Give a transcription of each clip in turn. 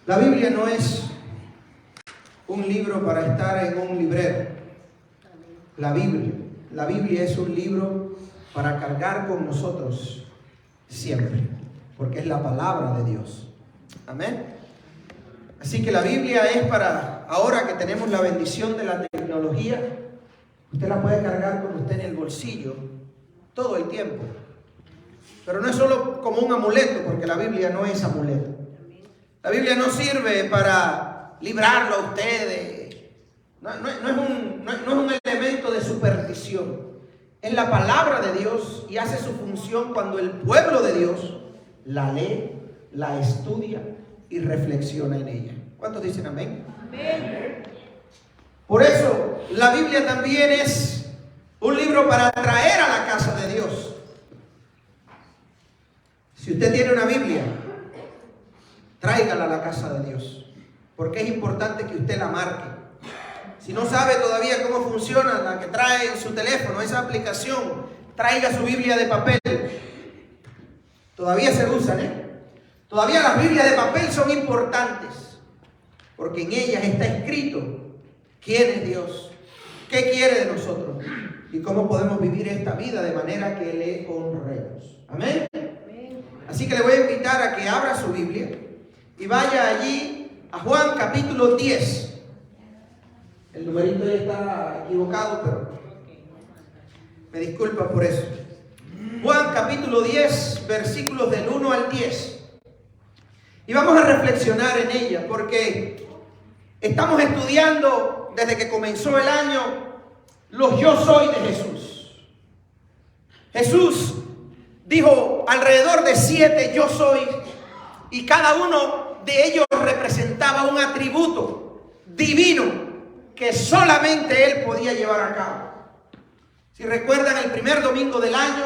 La Biblia no es un libro para estar en un librero. La Biblia es un libro para cargar con nosotros siempre, porque es la palabra de Dios. Amén. Así que la Biblia es para, ahora que tenemos la bendición de la tecnología, usted la puede cargar con usted en el bolsillo todo el tiempo. Pero no es solo como un amuleto, porque la Biblia no es amuleto. La Biblia no sirve para librarlo a usted. No es un elemento de superstición. Es la palabra de Dios y hace su función cuando el pueblo de Dios la lee, la estudia y reflexiona en ella. ¿Cuántos dicen amén? Amén. Por eso la Biblia también es un libro para traer a la casa de Dios. Si usted tiene una Biblia, tráigala a la casa de Dios, porque es importante que usted la marque. Si no sabe todavía cómo funciona la que trae en su teléfono, esa aplicación, traiga su Biblia de papel. Todavía se usan, Todavía las Biblias de papel son importantes, porque en ellas está escrito quién es Dios, qué quiere de nosotros y cómo podemos vivir esta vida de manera que le honremos. Amén. Así que le voy a invitar a que abra su Biblia y vaya allí a Juan capítulo 10. El numerito ya está equivocado, pero me disculpa por eso. Juan capítulo 10, versículos del 1 al 10. Y vamos a reflexionar en ella, porque estamos estudiando desde que comenzó el año los yo soy de Jesús. Jesús dijo alrededor de 7 yo soy, y cada uno de ellos representaba un atributo divino que solamente Él podía llevar a cabo. Si recuerdan, el primer domingo del año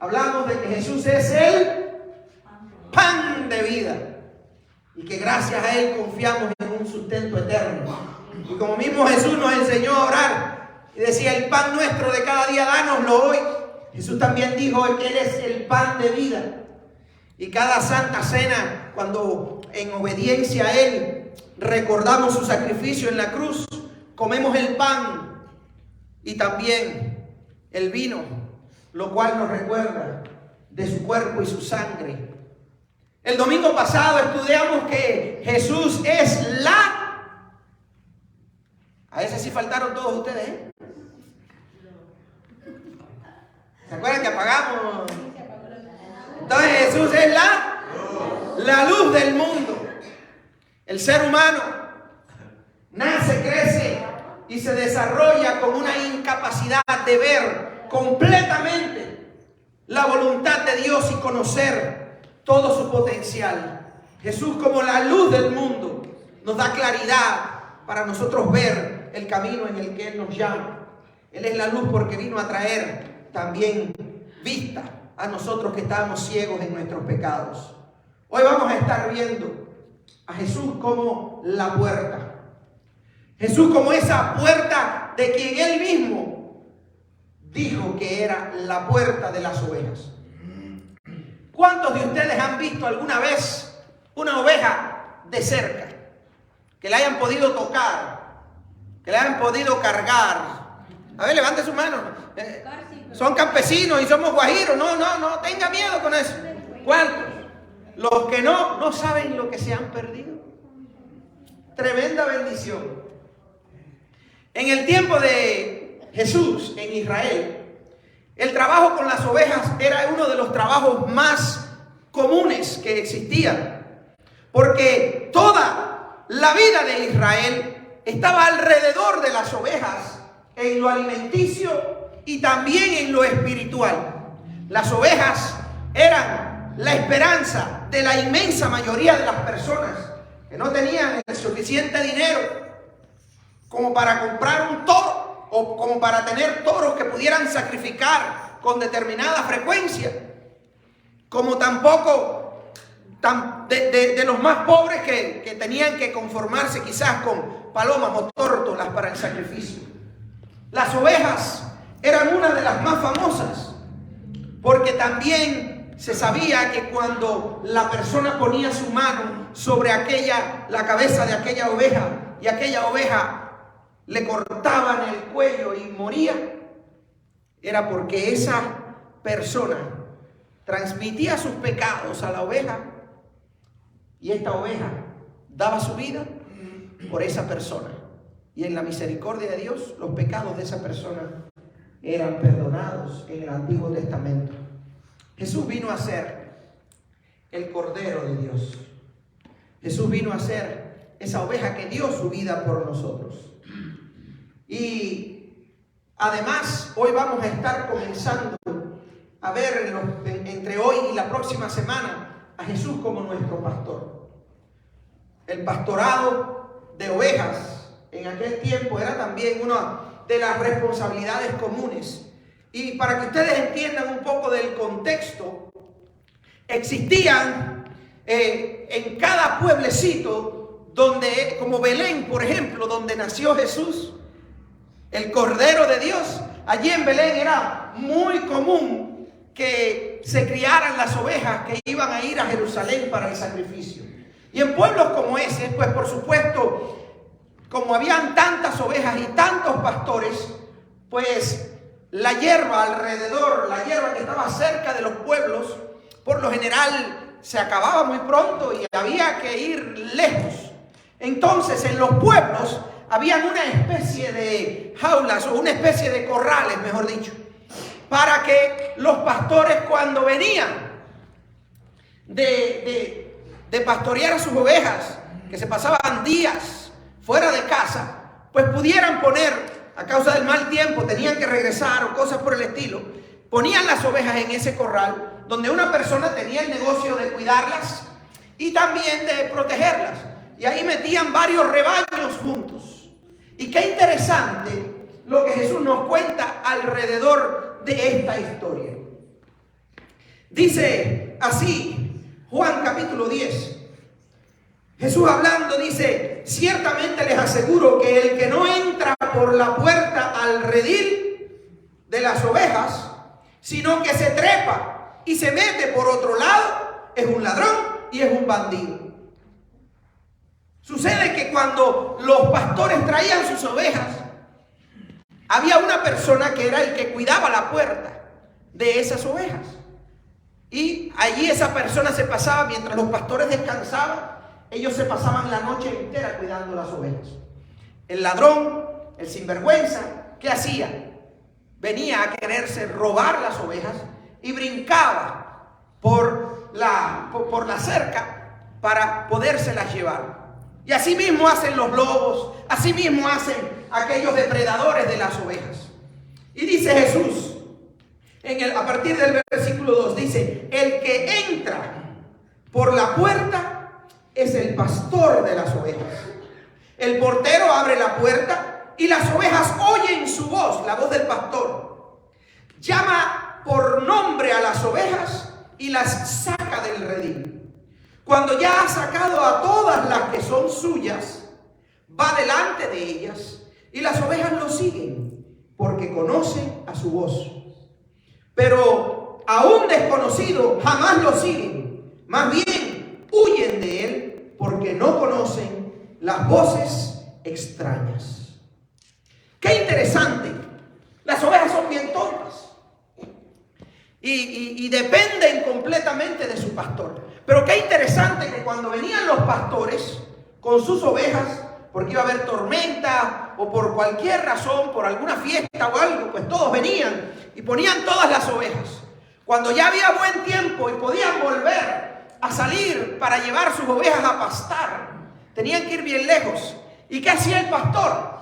hablamos de que Jesús es el pan de vida y que gracias a Él confiamos en un sustento eterno. Y como mismo Jesús nos enseñó a orar y decía: el pan nuestro de cada día dánoslo hoy, Jesús también dijo que Él es el pan de vida. Y cada Santa Cena, cuando en obediencia a Él recordamos su sacrificio en la cruz, comemos el pan y también el vino, lo cual nos recuerda de su cuerpo y su sangre. El domingo pasado estudiamos que Jesús es la... A ese sí faltaron todos ustedes, ¿Se acuerdan que apagamos? Entonces Jesús es la luz del mundo. El ser humano nace, crece y se desarrolla con una incapacidad de ver completamente la voluntad de Dios y conocer todo su potencial. Jesús, como la luz del mundo, nos da claridad para nosotros ver el camino en el que Él nos llama. Él es la luz porque vino a traer también vista a nosotros que estábamos ciegos en nuestros pecados. Hoy vamos a estar viendo a Jesús como la puerta. Jesús como esa puerta de quien Él mismo dijo que era la puerta de las ovejas. ¿Cuántos de ustedes han visto alguna vez una oveja de cerca? Que la hayan podido tocar, que la hayan podido cargar. A ver, levante su mano. Son campesinos y somos guajiros. No tenga miedo con eso. ¿Cuántos? Los que no saben lo que se han perdido. Tremenda bendición. En el tiempo de Jesús en Israel, el trabajo con las ovejas era uno de los trabajos más comunes que existían, porque toda la vida de Israel estaba alrededor de las ovejas en lo alimenticio y también en lo espiritual. Las ovejas eran la esperanza de la inmensa mayoría de las personas que no tenían el suficiente dinero como para comprar un toro o como para tener toros que pudieran sacrificar con determinada frecuencia, como tampoco de los más pobres que tenían que conformarse quizás con palomas o tórtolas para el sacrificio. Las ovejas eran una de las más famosas, porque también se sabía que cuando la persona ponía su mano sobre la cabeza de aquella oveja, y aquella oveja le cortaban el cuello y moría, era porque esa persona transmitía sus pecados a la oveja, y esta oveja daba su vida por esa persona. Y en la misericordia de Dios, los pecados de esa persona eran perdonados en el Antiguo Testamento. Jesús vino a ser el Cordero de Dios. Jesús vino a ser esa oveja que dio su vida por nosotros. Y además, hoy vamos a estar comenzando a ver entre hoy y la próxima semana a Jesús como nuestro pastor. El pastorado de ovejas en aquel tiempo era también una de las responsabilidades comunes. Y para que ustedes entiendan un poco del contexto, existían en cada pueblecito, donde, como Belén, por ejemplo, donde nació Jesús, el Cordero de Dios, allí en Belén era muy común que se criaran las ovejas que iban a ir a Jerusalén para el sacrificio. Y en pueblos como ese, pues por supuesto, como habían tantas ovejas y tantos pastores, pues la hierba alrededor, la hierba que estaba cerca de los pueblos, por lo general se acababa muy pronto y había que ir lejos. Entonces en los pueblos habían una especie de jaulas o una especie de corrales, mejor dicho, para que los pastores, cuando venían de pastorear a sus ovejas, que se pasaban días fuera de casa, pues pudieran poner, a causa del mal tiempo, tenían que regresar o cosas por el estilo, ponían las ovejas en ese corral, donde una persona tenía el negocio de cuidarlas y también de protegerlas. Y ahí metían varios rebaños juntos. Y qué interesante lo que Jesús nos cuenta alrededor de esta historia. Dice así Juan capítulo 10. Jesús hablando dice: ciertamente les aseguro que el que no entra por la puerta al redil de las ovejas, sino que se trepa y se mete por otro lado, es un ladrón y es un bandido. Sucede que cuando los pastores traían sus ovejas, había una persona que era el que cuidaba la puerta de esas ovejas. Y allí esa persona se pasaba, mientras los pastores descansaban, ellos se pasaban la noche entera cuidando las ovejas. El ladrón, el sinvergüenza, ¿qué hacía? Venía a quererse robar las ovejas y brincaba por la cerca para podérselas llevar. Y así mismo hacen los lobos, así mismo hacen aquellos depredadores de las ovejas. Y dice Jesús, a partir del versículo 2, dice: el que entra por la puerta es el pastor de las ovejas. El portero abre la puerta y las ovejas oyen su voz, la voz del pastor. Llama por nombre a las ovejas y las saca del redil. Cuando ya ha sacado a todas las que son suyas, va delante de ellas y las ovejas lo siguen porque conocen a su voz. Pero a un desconocido jamás lo siguen, más bien huyen de él porque no conocen las voces extrañas. ¡Qué interesante! Las ovejas son bien tontas y dependen completamente de su pastor. Pero qué interesante que cuando venían los pastores con sus ovejas, porque iba a haber tormenta o por cualquier razón, por alguna fiesta o algo, pues todos venían y ponían todas las ovejas. Cuando ya había buen tiempo y podían volver a salir para llevar sus ovejas a pastar, tenían que ir bien lejos. ¿Y qué hacía el pastor?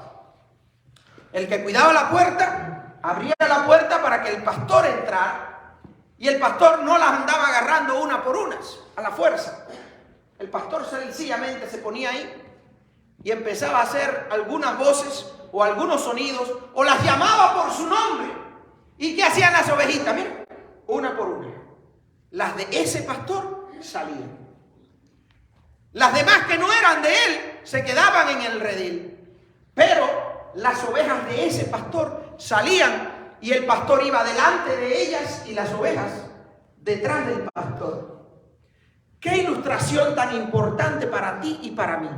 El que cuidaba la puerta, abría la puerta para que el pastor entrara. Y el pastor no las andaba agarrando una por unas, a la fuerza. El pastor sencillamente se ponía ahí y empezaba a hacer algunas voces o algunos sonidos, o las llamaba por su nombre. ¿Y qué hacían las ovejitas? Miren, una por una. Las de ese pastor salían. Las demás que no eran de él se quedaban en el redil. Pero las ovejas de ese pastor salían y el pastor iba delante de ellas y las ovejas detrás del pastor. Qué ilustración tan importante para ti y para mí.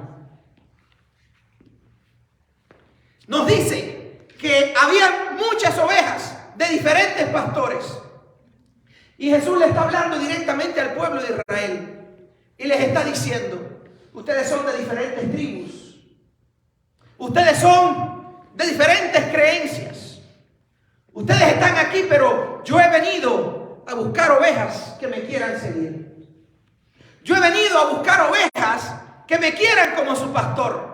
Nos dice que había muchas ovejas de diferentes pastores. Y Jesús le está hablando directamente al pueblo de Israel. Y les está diciendo, ustedes son de diferentes tribus. Ustedes son de diferentes creencias. Ustedes están aquí, pero yo he venido a buscar ovejas que me quieran seguir. Yo he venido a buscar ovejas que me quieran como su pastor.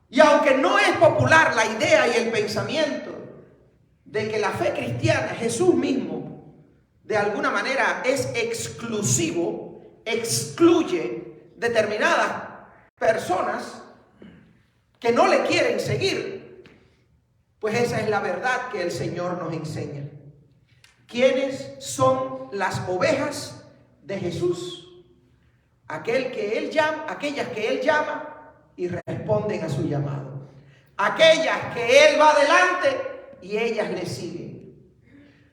Y aunque no es popular la idea y el pensamiento de que la fe cristiana, Jesús mismo, de alguna manera es exclusivo, excluye determinadas personas que no le quieren seguir, pues esa es la verdad que el Señor nos enseña. ¿Quiénes son las ovejas de Jesús? Aquellas que Él llama y responden a su llamado. Aquellas que Él va adelante y ellas le siguen.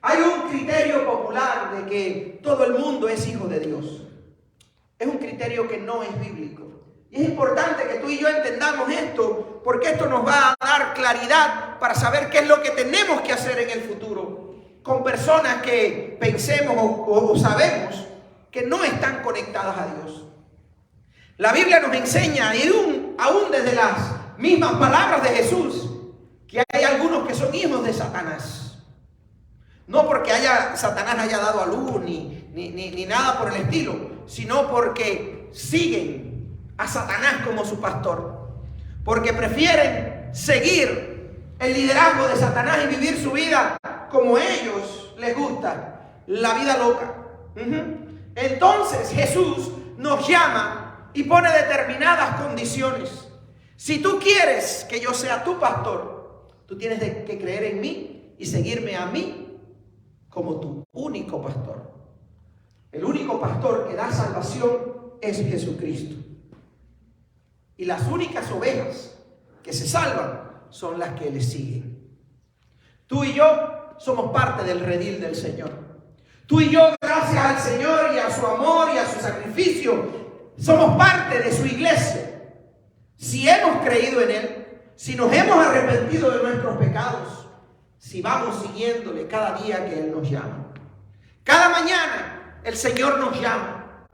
Hay un criterio popular de que todo el mundo es hijo de Dios. Es un criterio que no es bíblico. Y es importante que tú y yo entendamos esto, porque esto nos va a dar claridad para saber qué es lo que tenemos que hacer en el futuro con personas que pensemos o sabemos que no están conectadas a Dios. La Biblia nos enseña, y aún desde las mismas palabras de Jesús, que hay algunos que son hijos de Satanás. No porque Satanás haya dado a luz ni nada por el estilo, sino porque siguen a Satanás como su pastor. Porque prefieren seguir el liderazgo de Satanás y vivir su vida como a ellos les gusta, la vida loca. Entonces Jesús nos llama y pone determinadas condiciones. Si tú quieres que yo sea tu pastor, tú tienes que creer en mí y seguirme a mí como tu único pastor. El único pastor que da salvación es Jesucristo. Y las únicas ovejas que se salvan son las que le siguen. Tú y yo somos parte del redil del Señor. Tú y yo, gracias al Señor y a su amor y a su sacrificio, somos parte de su iglesia. Si hemos creído en Él, si nos hemos arrepentido de nuestros pecados, si vamos siguiéndole cada día que Él nos llama. Cada mañana el Señor nos llama.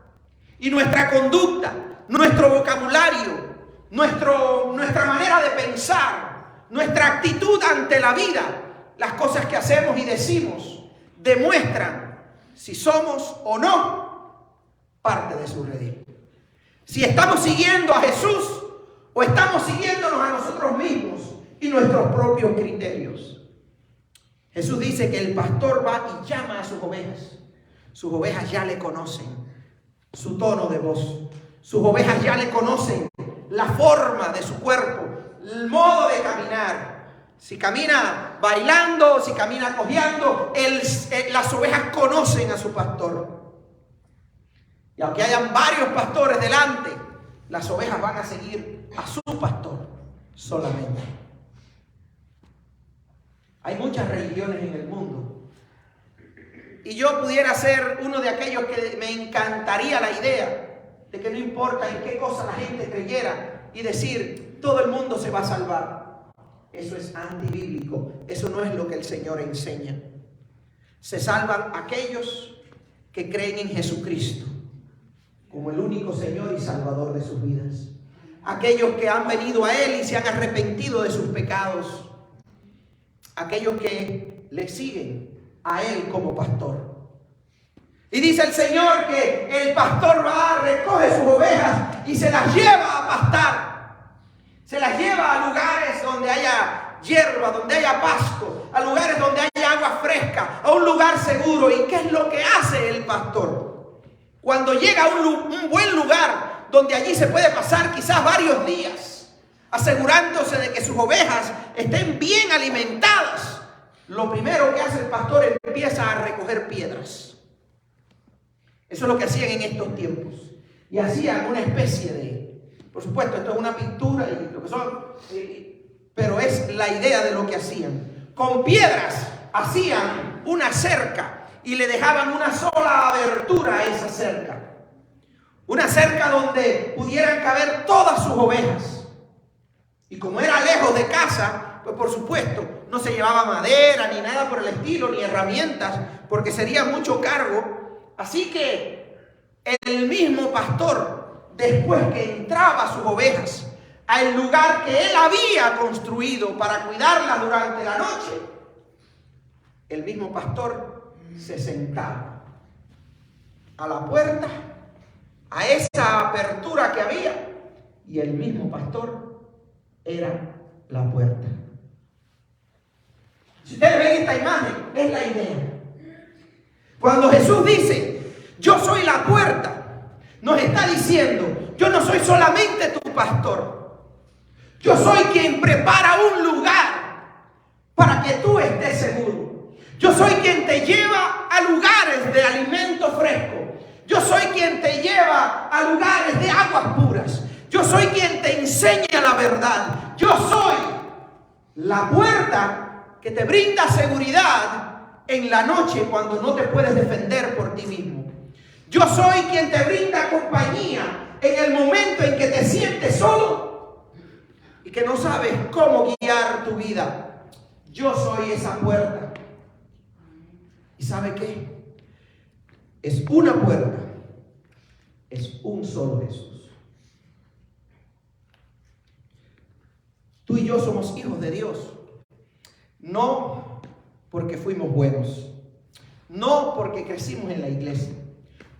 Y nuestra conducta, nuestro vocabulario, nuestra manera de pensar, nuestra actitud ante la vida, las cosas que hacemos y decimos, demuestran si somos o no parte de su redil. Si estamos siguiendo a Jesús o estamos siguiéndonos a nosotros mismos y nuestros propios criterios. Jesús dice que el pastor va y llama a sus ovejas. Sus ovejas ya le conocen su tono de voz. Sus ovejas ya le conocen la forma de su cuerpo, el modo de caminar. Si camina bailando, si camina cojeando, las ovejas conocen a su pastor. Y aunque hayan varios pastores delante, las ovejas van a seguir a su pastor solamente. Hay muchas religiones en el mundo. Y yo pudiera ser uno de aquellos que me encantaría la idea de que no importa en qué cosa la gente creyera y decir, todo el mundo se va a salvar. Eso es antibíblico. Eso no es lo que el Señor enseña. Se salvan aquellos que creen en Jesucristo como el único Señor y Salvador de sus vidas. Aquellos que han venido a Él y se han arrepentido de sus pecados. Aquellos que le siguen a Él como pastor. Y dice el Señor que el pastor va, recoge sus ovejas y se las lleva a pastar. Se las lleva a lugares donde haya hierba, donde haya pasto, a lugares donde haya agua fresca, a un lugar seguro. ¿Y qué es lo que hace el pastor? Cuando llega a un buen lugar donde allí se puede pasar quizás varios días, asegurándose de que sus ovejas estén bien alimentadas, lo primero que hace el pastor empieza a recoger piedras. Eso es lo que hacían en estos tiempos. Y hacían una especie de, por supuesto, esto es una pintura y lo que son, pero es la idea de lo que hacían. Con piedras hacían una cerca y le dejaban una sola abertura a esa cerca. Una cerca donde pudieran caber todas sus ovejas. Y como era lejos de casa, pues por supuesto no se llevaba madera ni nada por el estilo, ni herramientas, porque sería mucho cargo. Así que el mismo pastor, después que entraba sus ovejas al lugar que él había construido para cuidarlas durante la noche, el mismo pastor se sentaba a la puerta, a esa apertura que había, y el mismo pastor era la puerta. Si ustedes ven esta imagen, es la idea. Cuando Jesús dice, yo soy la puerta, nos está diciendo, yo no soy solamente tu pastor, yo soy quien prepara un lugar para que tú estés seguro. Yo soy quien te lleva a lugares de alimento fresco. Yo soy quien te lleva a lugares de aguas puras. Yo soy quien te enseña la verdad. Yo soy la puerta que te brinda seguridad en la noche cuando no te puedes defender por ti mismo. Yo soy quien te brinda compañía en el momento en que te sientes solo y que no sabes cómo guiar tu vida. Yo soy esa puerta. ¿Y sabe qué? Es una puerta. Es un solo Jesús. Tú y yo somos hijos de Dios. No porque fuimos buenos. No porque crecimos en la iglesia.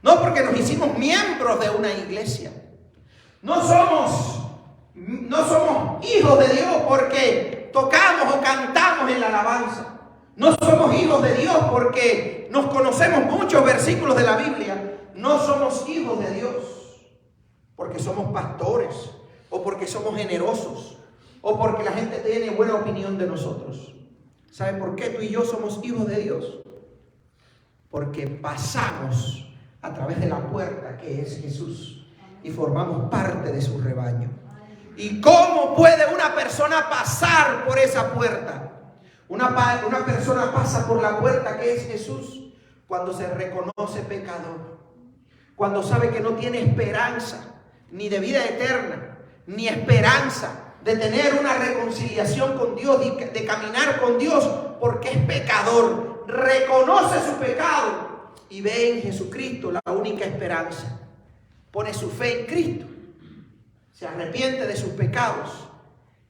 No porque nos hicimos miembros de una iglesia. No somos hijos de Dios porque tocamos o cantamos en la alabanza. No somos hijos de Dios porque nos conocemos muchos versículos de la Biblia. No somos hijos de Dios porque somos pastores o porque somos generosos o porque la gente tiene buena opinión de nosotros. ¿Sabe por qué tú y yo somos hijos de Dios? Porque pasamos a través de la puerta que es Jesús y formamos parte de su rebaño. ¿Y cómo puede una persona pasar por esa puerta? Una persona pasa por la puerta que es Jesús cuando se reconoce pecador, cuando sabe que no tiene esperanza ni de vida eterna, ni esperanza de tener una reconciliación con Dios, de caminar con Dios, porque es pecador. Reconoce su pecado y ve en Jesucristo la única esperanza. Pone su fe en Cristo, se arrepiente de sus pecados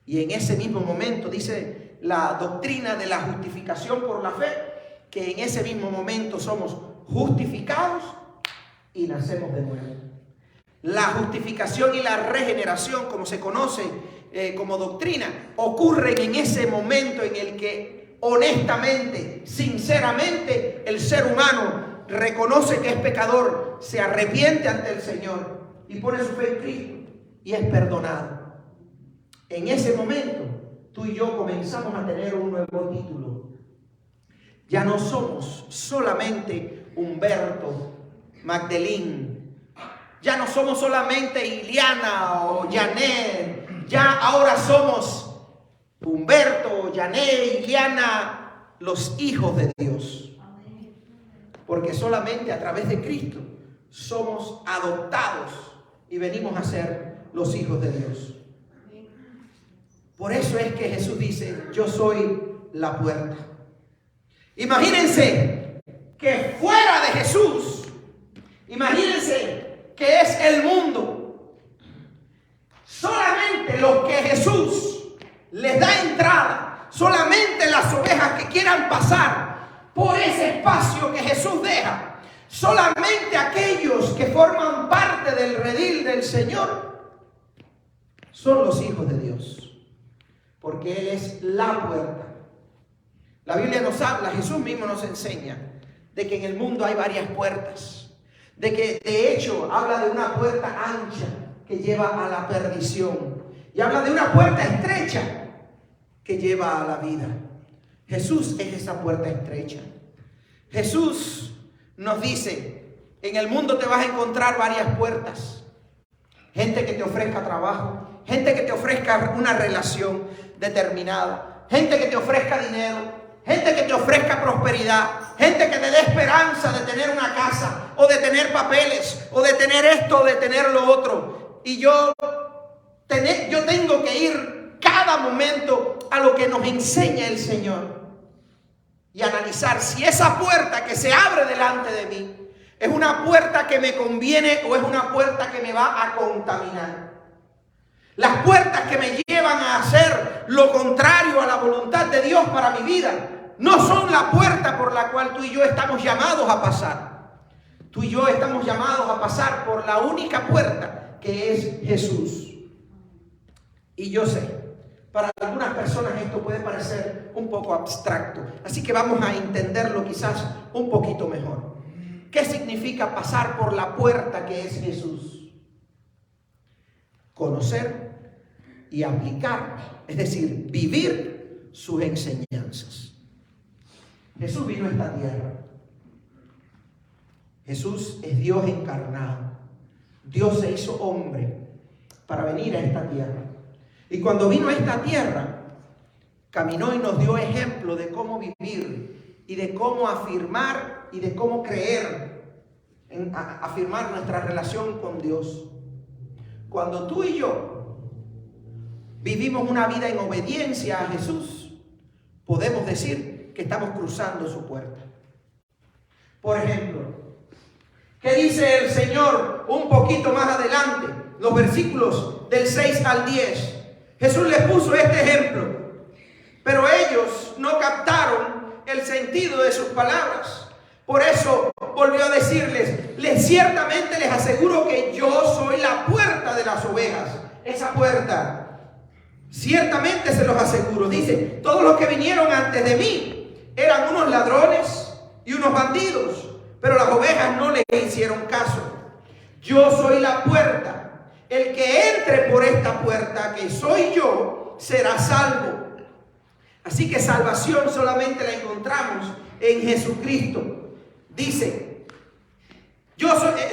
y en ese mismo momento, dice la doctrina de la justificación por la fe, que en ese mismo momento somos justificados y nacemos de nuevo. La justificación y la regeneración, como se conoce como doctrina, ocurren en ese momento en el que honestamente, sinceramente, el ser humano reconoce que es pecador, se arrepiente ante el Señor y pone su fe en Cristo y es perdonado. En ese momento, tú y yo comenzamos a tener un nuevo título. Ya no somos solamente Humberto, Magdalene. Ya no somos solamente Iliana o Janet. Ya ahora somos Humberto, Janet, Iliana, los hijos de Dios. Porque solamente a través de Cristo somos adoptados y venimos a ser los hijos de Dios. Por eso es que Jesús dice, yo soy la puerta. Imagínense que fuera de Jesús, imagínense que es el mundo. Solamente los que Jesús les da entrada, solamente las ovejas que quieran pasar por ese espacio que Jesús deja, solamente aquellos que forman parte del redil del Señor son los hijos de Dios. Porque Él es la puerta. La Biblia nos habla, Jesús mismo nos enseña de que en el mundo hay varias puertas. De que de hecho habla de una puerta ancha que lleva a la perdición. Y habla de una puerta estrecha que lleva a la vida. Jesús es esa puerta estrecha. Jesús nos dice, en el mundo te vas a encontrar varias puertas. Gente que te ofrezca trabajo, gente que te ofrezca una relación determinada, gente que te ofrezca dinero, gente que te ofrezca prosperidad, gente que te dé esperanza de tener una casa, o de tener papeles, o de tener esto, o de tener lo otro. Y yo tengo que ir cada momento a lo que nos enseña el Señor y analizar si esa puerta que se abre delante de mí es una puerta que me conviene o es una puerta que me va a contaminar. Las puertas que me llevan a hacer lo contrario a la voluntad de Dios para mi vida no son la puerta por la cual tú y yo estamos llamados a pasar. Tú y yo estamos llamados a pasar por la única puerta que es Jesús. Y yo sé, para algunas personas esto puede parecer un poco abstracto, así que vamos a entenderlo quizás un poquito mejor. ¿Qué significa pasar por la puerta que es Jesús? Conocer y aplicar, es decir, vivir sus enseñanzas. Jesús vino a esta tierra. Jesús es Dios encarnado. Dios se hizo hombre para venir a esta tierra. Y cuando vino a esta tierra, caminó y nos dio ejemplo de cómo vivir y de cómo afirmar y de cómo creer, afirmar nuestra relación con Dios. Cuando tú y yo vivimos una vida en obediencia a Jesús, podemos decir que estamos cruzando su puerta. Por ejemplo, ¿qué dice el Señor un poquito más adelante? Los versículos del 6 al 10. Jesús les puso este ejemplo, pero ellos no captaron el sentido de sus palabras. Por eso volvió a decirles, ciertamente les aseguro que yo soy la puerta de las ovejas. Esa puerta, ciertamente se los aseguro. Dice, todos los que vinieron antes de mí eran unos ladrones y unos bandidos, pero las ovejas no les hicieron caso. Yo soy la puerta. El que entre por esta puerta, que soy yo, será salvo. Así que salvación solamente la encontramos en Jesucristo. Dice,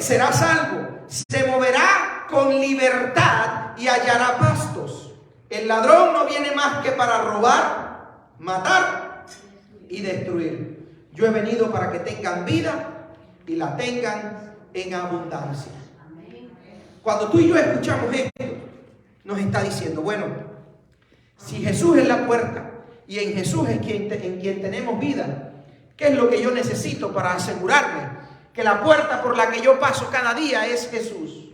será salvo, se moverá con libertad y hallará pastos. El ladrón no viene más que para robar, matar y destruir. Yo he venido para que tengan vida y la tengan en abundancia. Cuando tú y yo escuchamos esto, nos está diciendo, bueno, si Jesús es la puerta y en Jesús es en quien tenemos vida, ¿qué es lo que yo necesito para asegurarme que la puerta por la que yo paso cada día es Jesús?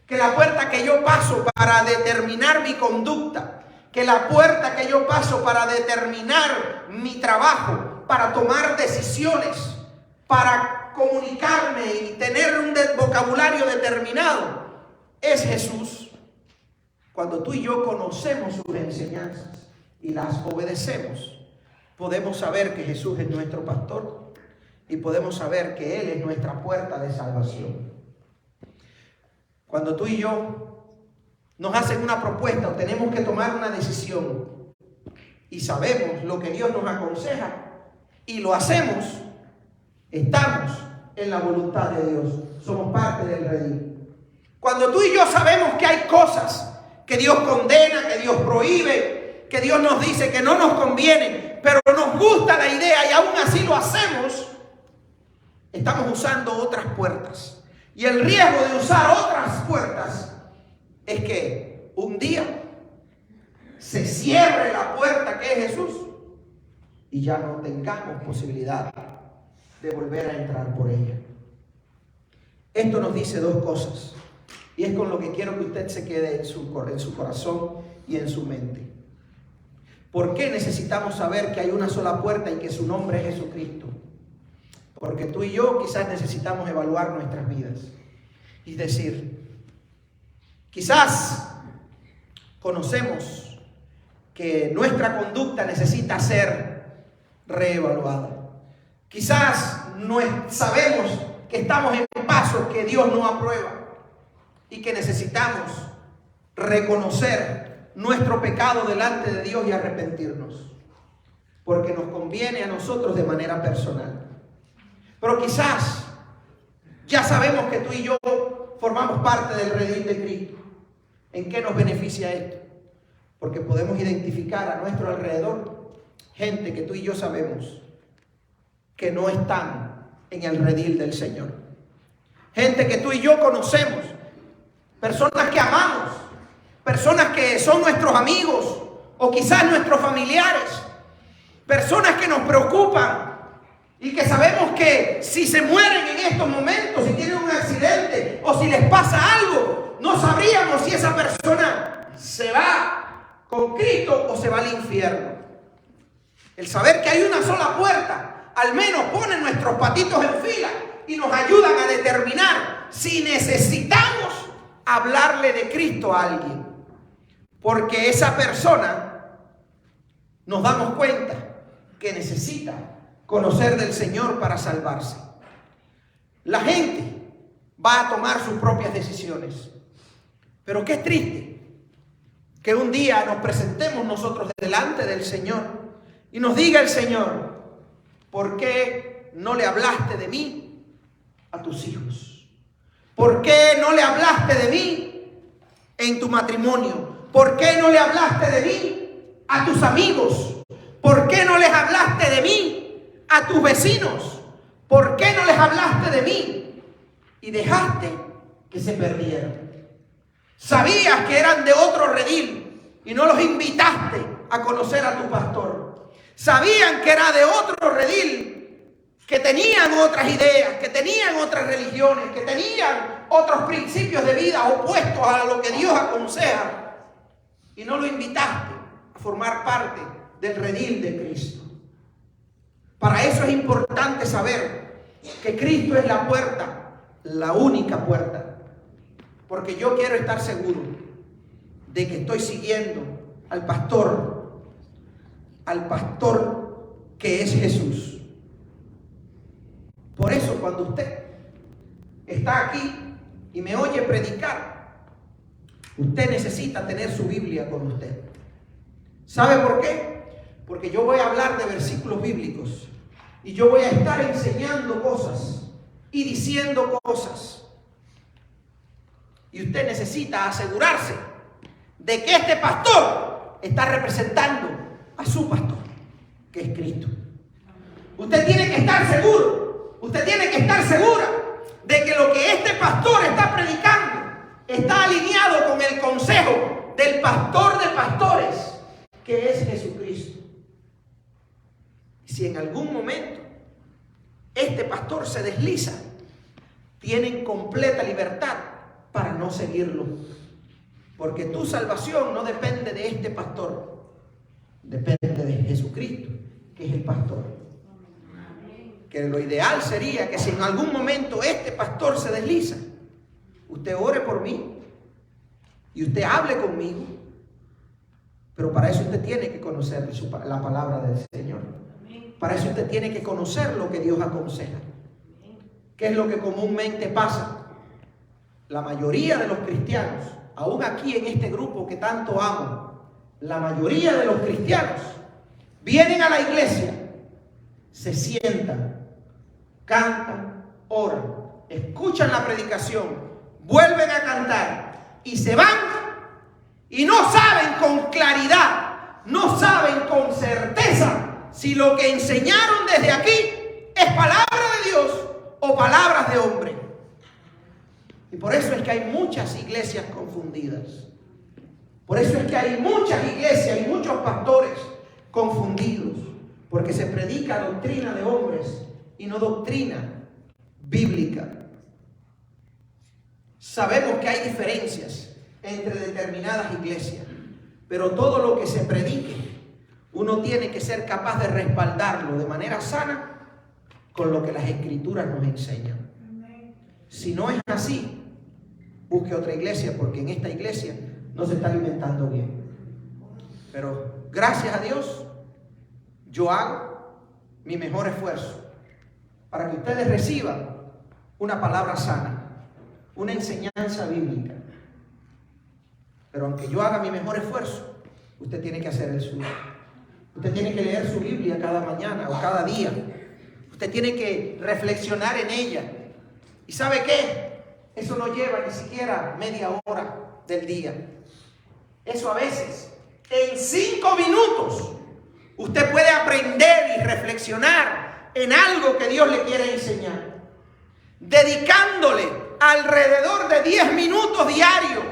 Que la puerta que yo paso para determinar mi conducta, que la puerta que yo paso para determinar mi trabajo, para tomar decisiones, para comunicarme y tener un vocabulario determinado, es Jesús. Cuando tú y yo conocemos sus enseñanzas y las obedecemos, podemos saber que Jesús es nuestro pastor y podemos saber que Él es nuestra puerta de salvación. Cuando tú y yo nos hacen una propuesta o tenemos que tomar una decisión y sabemos lo que Dios nos aconseja y lo hacemos, estamos en la voluntad de Dios. Somos parte del redil. Cuando tú y yo sabemos que hay cosas que Dios condena, que Dios prohíbe, que Dios nos dice que no nos conviene, pero nos gusta la idea y aún así lo hacemos, estamos usando otras puertas. Y el riesgo de usar otras puertas es que un día se cierre la puerta que es Jesús y ya no tengamos posibilidad de volver a entrar por ella. Esto nos dice dos cosas y es con lo que quiero que usted se quede en su corazón y en su mente. ¿Por qué necesitamos saber que hay una sola puerta y que su nombre es Jesucristo? Porque tú y yo quizás necesitamos evaluar nuestras vidas y decir, quizás conocemos que nuestra conducta necesita ser reevaluada. Quizás no sabemos que estamos en pasos que Dios no aprueba y que necesitamos reconocer nuestro pecado delante de Dios y arrepentirnos, porque nos conviene a nosotros de manera personal. Pero quizás ya sabemos que tú y yo formamos parte del redil de Cristo. ¿En qué nos beneficia esto? Porque podemos identificar a nuestro alrededor gente que tú y yo sabemos que no están en el redil del Señor. Gente que tú y yo conocemos, personas que amamos, personas que son nuestros amigos o quizás nuestros familiares, personas que nos preocupan y que sabemos que si se mueren en estos momentos, si tienen un accidente o si les pasa algo, no sabríamos si esa persona se va con Cristo o se va al infierno. El saber que hay una sola puerta al menos pone nuestros patitos en fila y nos ayudan a determinar si necesitamos hablarle de Cristo a alguien. Porque esa persona, nos damos cuenta que necesita conocer del Señor para salvarse. La gente va a tomar sus propias decisiones. Pero qué triste que un día nos presentemos nosotros delante del Señor y nos diga el Señor: ¿por qué no le hablaste de mí a tus hijos? ¿Por qué no le hablaste de mí en tu matrimonio? ¿Por qué no le hablaste de mí a tus amigos? ¿Por qué no les hablaste de mí a tus vecinos? ¿Por qué no les hablaste de mí y dejaste que se perdieran? Sabías que eran de otro redil y no los invitaste a conocer a tu pastor. Sabían que era de otro redil, que tenían otras ideas, que tenían otras religiones, que tenían otros principios de vida opuestos a lo que Dios aconseja. Y no lo invitaste a formar parte del redil de Cristo. Para eso es importante saber que Cristo es la puerta, la única puerta. Porque yo quiero estar seguro de que estoy siguiendo al pastor que es Jesús. Por eso cuando usted está aquí y me oye predicar, usted necesita tener su Biblia con usted. ¿Sabe por qué? Porque yo voy a hablar de versículos bíblicos y yo voy a estar enseñando cosas y diciendo cosas. Y usted necesita asegurarse de que este pastor está representando a su pastor, que es Cristo. Usted tiene que estar seguro, usted tiene que estar segura de que lo que este pastor está predicando está alineado con el consejo del pastor de pastores, que es Jesucristo. Y si en algún momento este pastor se desliza, tienen completa libertad para no seguirlo. Porque tu salvación no depende de este pastor, depende de Jesucristo, que es el pastor. Que lo ideal sería que si en algún momento este pastor se desliza, usted ore por mí y usted hable conmigo. Pero para eso usted tiene que conocer la palabra del Señor. Para eso usted tiene que conocer lo que Dios aconseja. ¿Qué es lo que comúnmente pasa? La mayoría de los cristianos, aún aquí en este grupo que tanto amo, la mayoría de los cristianos vienen a la iglesia, se sientan, cantan, oran, escuchan la predicación, vuelven a cantar y se van y no saben con claridad, no saben con certeza si lo que enseñaron desde aquí es palabra de Dios o palabras de hombre. Y por eso es que hay muchas iglesias confundidas. Por eso es que hay muchas iglesias y muchos pastores confundidos. Porque se predica doctrina de hombres y no doctrina bíblica. Sabemos que hay diferencias entre determinadas iglesias. Pero todo lo que se predique, uno tiene que ser capaz de respaldarlo de manera sana con lo que las escrituras nos enseñan. Si no es así, busque otra iglesia, porque en esta iglesia no se está alimentando bien. Pero gracias a Dios, yo hago mi mejor esfuerzo para que ustedes reciban una palabra sana, una enseñanza bíblica. Pero aunque yo haga mi mejor esfuerzo, usted tiene que hacer el suyo. Usted tiene que leer su Biblia cada mañana o cada día. Usted tiene que reflexionar en ella. ¿Y sabe qué? Eso no lleva ni siquiera media hora del día. Eso a veces, en 5 minutos, usted puede aprender y reflexionar en algo que Dios le quiere enseñar, dedicándole alrededor de 10 minutos diarios,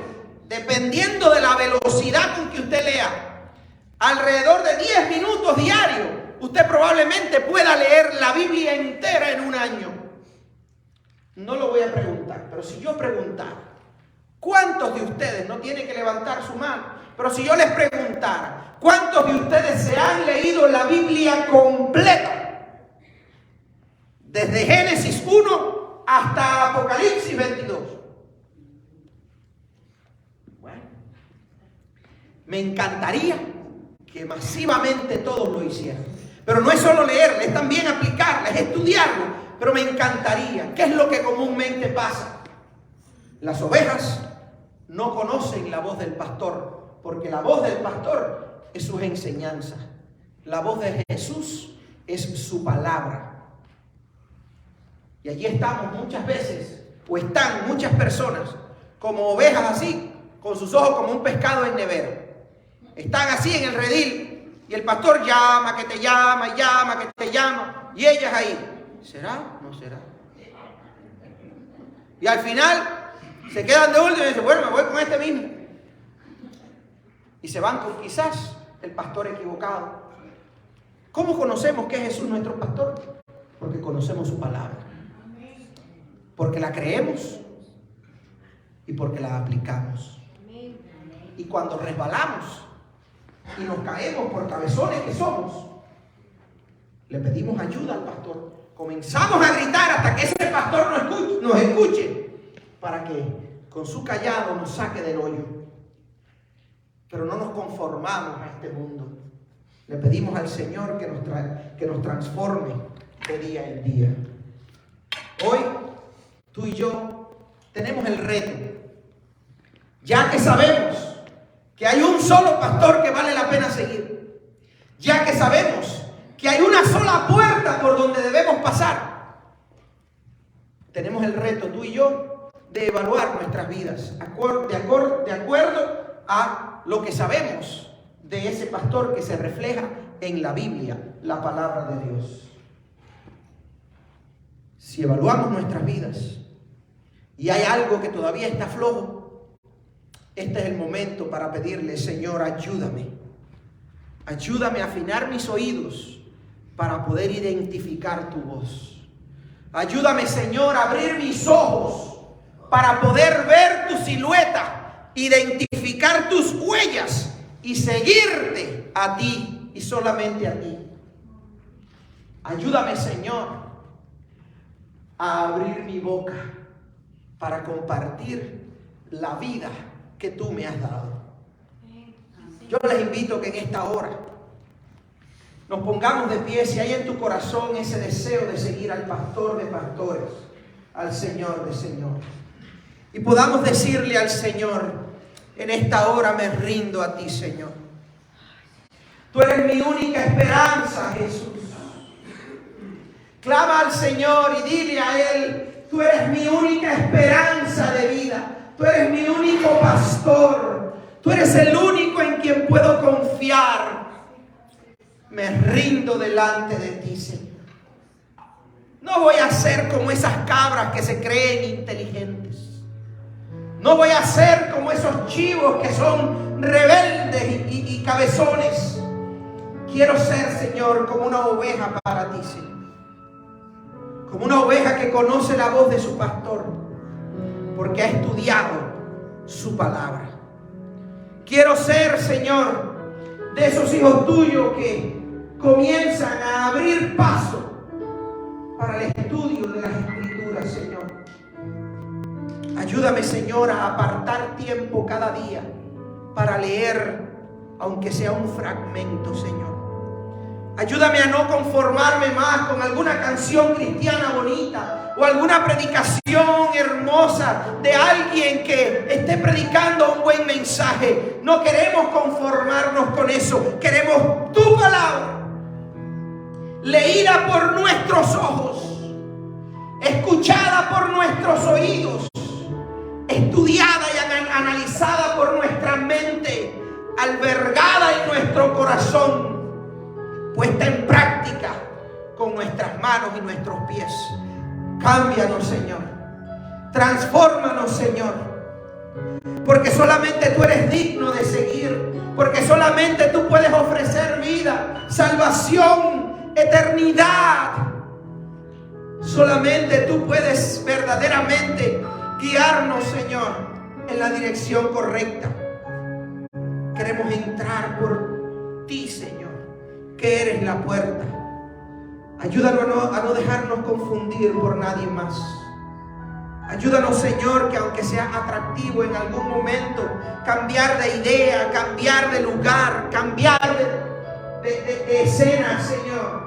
dependiendo de la velocidad con que usted lea. Alrededor de 10 minutos diarios, usted probablemente pueda leer la Biblia entera en un año. No lo voy a preguntar, pero si yo preguntara, ¿cuántos de ustedes, no tienen que levantar su mano, pero si yo les preguntara, ¿cuántos de ustedes se han leído la Biblia completa? Desde Génesis 1 hasta Apocalipsis 22. Bueno, me encantaría que masivamente todos lo hicieran. Pero no es solo leerla, es también aplicarla, es estudiarlo. Pero me encantaría. ¿Qué es lo que comúnmente pasa? Las ovejas no conocen la voz del pastor, porque la voz del pastor es sus enseñanzas. La voz de Jesús es su palabra. Y allí estamos muchas veces, o están muchas personas, como ovejas así, con sus ojos como un pescado en nevero. Están así en el redil, y el pastor llama, que te llama, llama, que te llama, y ellas ahí. ¿Será? ¿No será? Y al final se quedan de último y dicen, bueno, me voy con este mismo. Y se van con quizás el pastor equivocado. ¿Cómo conocemos que es Jesús nuestro pastor? Porque conocemos su palabra. Porque la creemos y porque la aplicamos. Y cuando resbalamos y nos caemos por cabezones que somos, le pedimos ayuda al pastor. Comenzamos a gritar hasta que ese pastor nos escuche para que con su callado nos saque del hoyo. Pero no nos conformamos a este mundo. Le pedimos al Señor que nos transforme de día en día. Hoy, tú y yo tenemos el reto, ya que sabemos que hay un solo pastor que vale la pena seguir, ya que sabemos que hay una sola puerta por donde debemos pasar, tenemos el reto, tú y yo, de evaluar nuestras vidas de acuerdo a lo que sabemos de ese pastor que se refleja en la Biblia, la palabra de Dios. Si evaluamos nuestras vidas y hay algo que todavía está flojo, este es el momento para pedirle, Señor, ayúdame. Ayúdame a afinar mis oídos para poder identificar tu voz. Ayúdame, Señor, a abrir mis ojos para poder ver tu silueta, identificar tus huellas y seguirte a ti y solamente a ti. Ayúdame, Señor, a abrir mi boca para compartir la vida que tú me has dado. Yo les invito que en esta hora nos pongamos de pie, si hay en tu corazón ese deseo de seguir al pastor de pastores, al Señor de señores, y podamos decirle al Señor, en esta hora me rindo a ti, Señor. Tú eres mi única esperanza, Jesús. Clama al Señor y dile a Él, tú eres mi única esperanza de vida. Tú eres mi único pastor. Tú eres el único en quien puedo confiar. Me rindo delante de ti, Señor. No voy a ser como esas cabras que se creen inteligentes. No voy a ser como esos chivos que son rebeldes y cabezones. Quiero ser, Señor, como una oveja para ti, Señor. Como una oveja que conoce la voz de su pastor, porque ha estudiado su palabra. Quiero ser, Señor, de esos hijos tuyos que comienzan a abrir paso para el estudio de las Escrituras, Señor. Ayúdame, Señor, a apartar tiempo cada día para leer, aunque sea un fragmento, Señor. Ayúdame a no conformarme más con alguna canción cristiana bonita o alguna predicación hermosa de alguien que esté predicando un buen mensaje. No queremos conformarnos con eso. Queremos tu palabra, leída por nuestros ojos, escuchada por nuestros oídos, estudiada y analizada por nuestra mente, albergada en nuestro corazón, puesta en práctica con nuestras manos y nuestros pies. Cámbianos, Señor. Transfórmanos, Señor. Porque solamente tú eres digno de seguir. Porque solamente tú puedes ofrecer vida, salvación, eternidad. Solamente tú puedes verdaderamente guiarnos, Señor, en la dirección correcta. Queremos entrar por ti, Señor, que eres la puerta. Ayúdanos a no dejarnos confundir por nadie más. Ayúdanos, Señor, que aunque sea atractivo en algún momento, cambiar de idea, cambiar de lugar, cambiar de escena, Señor.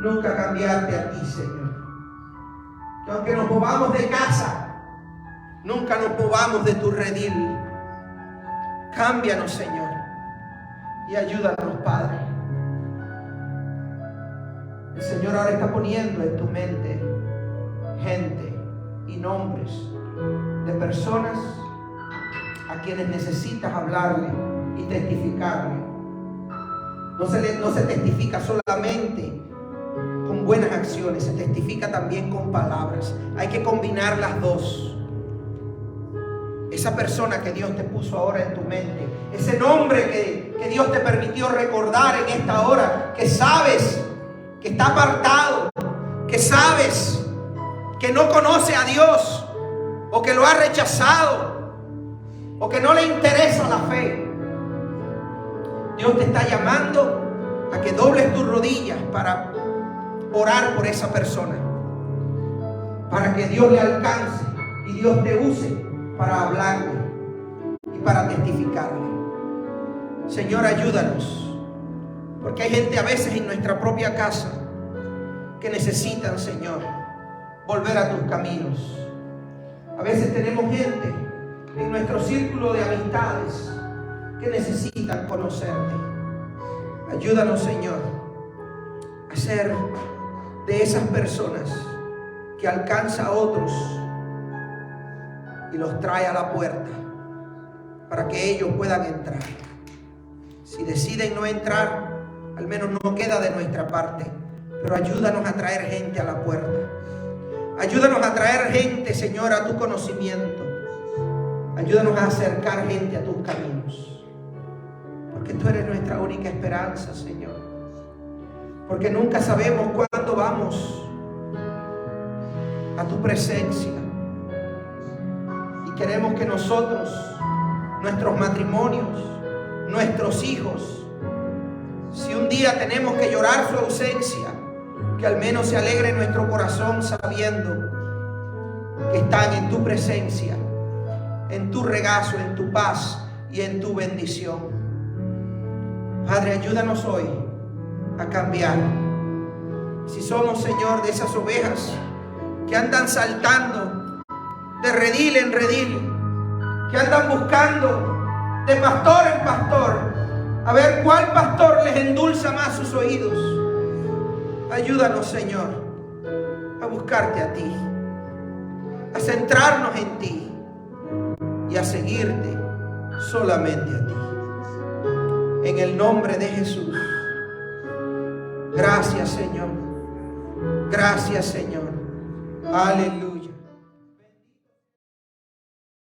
Nunca cambiarte a ti, Señor. Que aunque nos movamos de casa, nunca nos movamos de tu redil. Cámbianos, Señor, y ayúdanos, Padre. El Señor ahora está poniendo en tu mente gente y nombres de personas a quienes necesitas hablarle y testificarle. No se testifica solamente con buenas acciones, se testifica también con palabras. Hay que combinar las dos. Esa persona que Dios te puso ahora en tu mente, ese nombre que Dios te permitió recordar en esta hora, que sabes que está apartado, que sabes que no conoce a Dios, o que lo ha rechazado, o que no le interesa la fe. Dios te está llamando a que dobles tus rodillas para orar por esa persona, para que Dios le alcance y Dios te use para hablarle y para testificarle. Señor, ayúdanos, porque hay gente a veces en nuestra propia casa que necesitan, Señor, volver a tus caminos. A veces tenemos gente en nuestro círculo de amistades que necesitan conocerte. Ayúdanos, Señor, a ser de esas personas que alcanza a otros y los trae a la puerta para que ellos puedan entrar. Si deciden no entrar, al menos no queda de nuestra parte, pero ayúdanos a traer gente a la puerta. Ayúdanos a traer gente, Señor, a tu conocimiento. Ayúdanos a acercar gente a tus caminos, porque tú eres nuestra única esperanza, Señor. Porque nunca sabemos cuándo vamos a tu presencia. Y queremos que nosotros, nuestros matrimonios, nuestros hijos, si un día tenemos que llorar su ausencia, que al menos se alegre nuestro corazón sabiendo que están en tu presencia, en tu regazo, en tu paz y en tu bendición. Padre, ayúdanos hoy a cambiar. Si somos, Señor, de esas ovejas que andan saltando de redil en redil, que andan buscando de pastor en pastor, a ver cuál pastor les endulza más sus oídos. Ayúdanos, Señor, a buscarte a ti, a centrarnos en ti y a seguirte solamente a ti. En el nombre de Jesús. Gracias, Señor. Gracias, Señor. Aleluya.